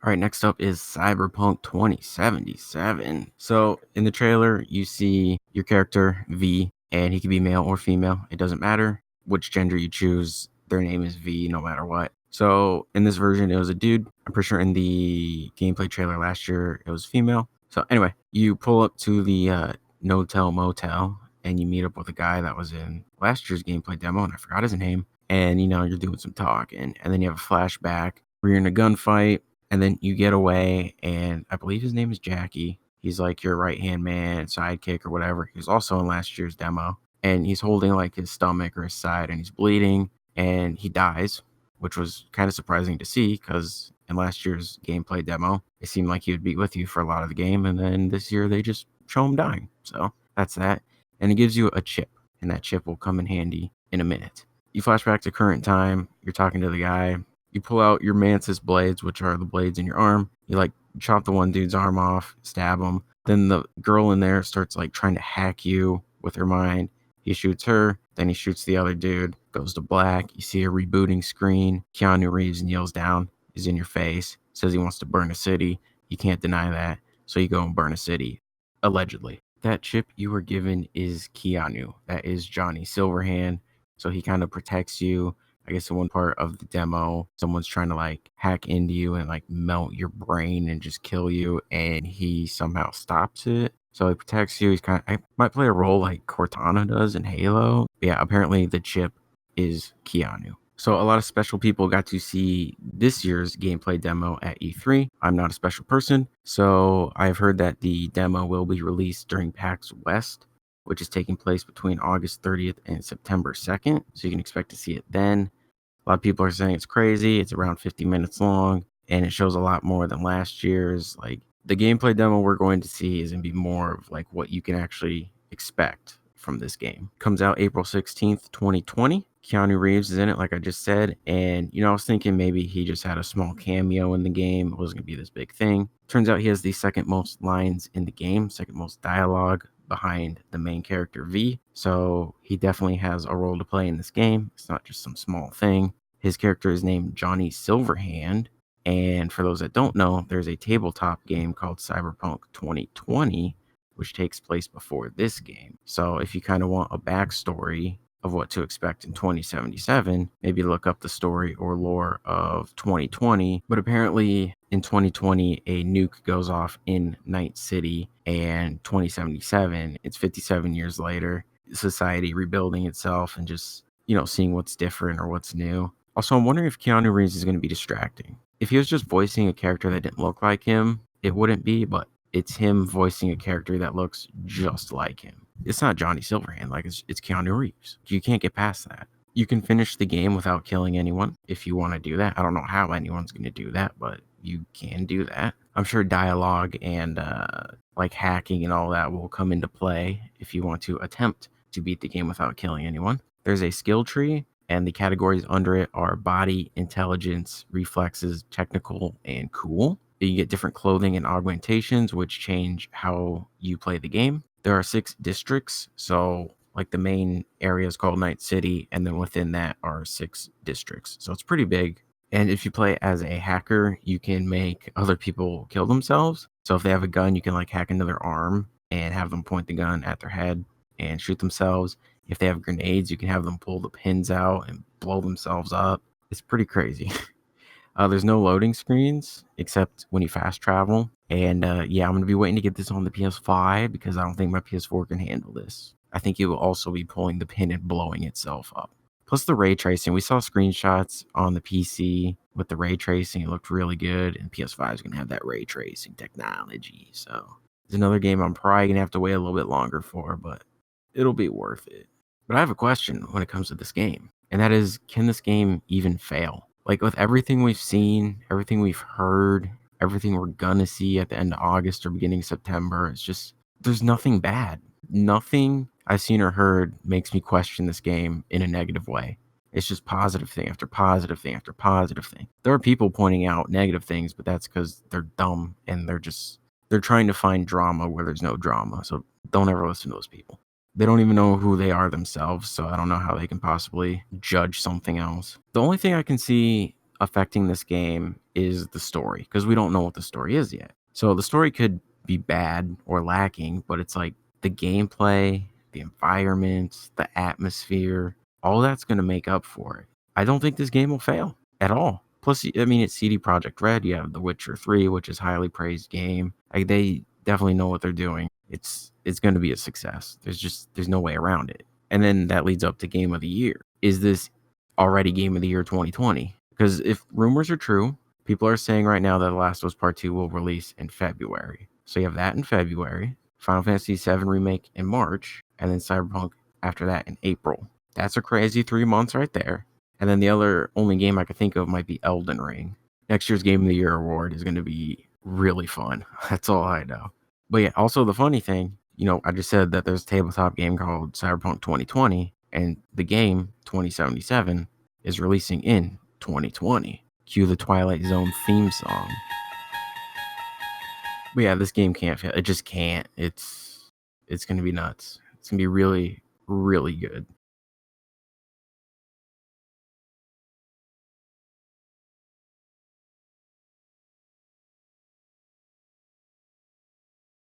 All right, next up is Cyberpunk 2077. So in the trailer, you see your character V, and he can be male or female. It doesn't matter which gender you choose. Their name is V no matter what. So in this version, it was a dude. I'm pretty sure in the gameplay trailer last year, it was female. So anyway, you pull up to the No-Tell Motel, and you meet up with a guy that was in last year's gameplay demo, and I forgot his name. And you're doing some talking, and then you have a flashback where you're in a gunfight, and then you get away, and I believe his name is Jackie. He's like your right-hand man, sidekick, or whatever. He was also in last year's demo, and he's holding like his stomach or his side, and he's bleeding, and he dies, which was kind of surprising to see because in last year's gameplay demo, it seemed like he would be with you for a lot of the game, and then this year they just show him dying. So that's that. And it gives you a chip, and that chip will come in handy in a minute. You flash back to current time, you're talking to the guy, you pull out your mantis blades, which are the blades in your arm. You like chop the one dude's arm off, stab him. Then the girl in there starts like trying to hack you with her mind. He shoots her, then he shoots the other dude, goes to black. You see a rebooting screen. Keanu Reeves kneels down, is in your face, says he wants to burn a city. You can't deny that. So you go and burn a city, allegedly. That chip you were given is Keanu. That is Johnny Silverhand. So he kind of protects you. I guess in one part of the demo, someone's trying to like hack into you and like melt your brain and just kill you, and he somehow stops it. So he protects you. He's I might play a role like Cortana does in Halo. But yeah, apparently the chip is Keanu. So a lot of special people got to see this year's gameplay demo at E3. I'm not a special person, so I've heard that the demo will be released during PAX West, which is taking place between August 30th and September 2nd. So you can expect to see it then. A lot of people are saying it's crazy. It's around 50 minutes long, and it shows a lot more than last year's. Like the gameplay demo we're going to see is going to be more of like what you can actually expect from this game. Comes out April 16th, 2020. Keanu Reeves is in it, like I just said. And, I was thinking maybe he just had a small cameo in the game. It wasn't going to be this big thing. Turns out he has the second most lines in the game, second most dialogue behind the main character V. So he definitely has a role to play in this game. It's not just some small thing. His character is named Johnny Silverhand. And for those that don't know, there's a tabletop game called Cyberpunk 2020, which takes place before this game. So if you kind of want a backstory of what to expect in 2077, maybe look up the story or lore of 2020. But apparently in 2020, a nuke goes off in Night City, and 2077, it's 57 years later, society rebuilding itself and just, seeing what's different or what's new. Also, I'm wondering if Keanu Reeves is going to be distracting. If he was just voicing a character that didn't look like him, it wouldn't be, but it's him voicing a character that looks just like him. It's not Johnny Silverhand, like it's Keanu Reeves. You can't get past that. You can finish the game without killing anyone if you want to do that. I don't know how anyone's going to do that, but you can do that. I'm sure dialogue and like hacking and all that will come into play if you want to attempt to beat the game without killing anyone. There's a skill tree, and the categories under it are body, intelligence, reflexes, technical, and cool. You get different clothing and augmentations, which change how you play the game. There are 6 districts, so like the main area is called Night City, and then within that are 6 districts. So it's pretty big. And if you play as a hacker, you can make other people kill themselves. So if they have a gun, you can like hack into their arm and have them point the gun at their head and shoot themselves. If they have grenades, you can have them pull the pins out and blow themselves up. It's pretty crazy. There's no loading screens except when you fast travel. And yeah, I'm going to be waiting to get this on the PS5 because I don't think my PS4 can handle this. I think it will also be pulling the pin and blowing itself up. Plus the ray tracing. We saw screenshots on the PC with the ray tracing. It looked really good. And PS5 is going to have that ray tracing technology. So it's another game I'm probably going to have to wait a little bit longer for, but it'll be worth it. But I have a question when it comes to this game. And that is, can this game even fail? Like with everything we've seen, everything we've heard, everything we're gonna see at the end of August or beginning of September, it's just, there's nothing bad. Nothing I've seen or heard makes me question this game in a negative way. It's just positive thing after positive thing after positive thing. There are people pointing out negative things, but that's because they're dumb and they're trying to find drama where there's no drama. So don't ever listen to those people. They don't even know who they are themselves, so I don't know how they can possibly judge something else. The only thing I can see affecting this game is the story, because we don't know what the story is yet. So the story could be bad or lacking, but it's like the gameplay, the environment, the atmosphere, all that's going to make up for it. I don't think this game will fail at all. Plus, I mean, it's CD Projekt Red. You have The Witcher 3, which is a highly praised game. Like, they definitely know what they're doing. It's going to be a success. There's no way around it. And then that leads up to Game of the Year. Is this already Game of the Year 2020? Because if rumors are true, people are saying right now that The Last of Us Part 2 will release in February. So you have that in February, Final Fantasy VII Remake in March, and then Cyberpunk after that in April. That's a crazy 3 months right there. And then the only game I could think of might be Elden Ring. Next year's Game of the Year award is going to be really fun. That's all I know. But yeah, also the funny thing, I just said that there's a tabletop game called Cyberpunk 2020, and the game 2077 is releasing in 2020. Cue the Twilight Zone theme song. But yeah, this game can't fail. It just can't. It's going to be nuts. It's going to be really, really good.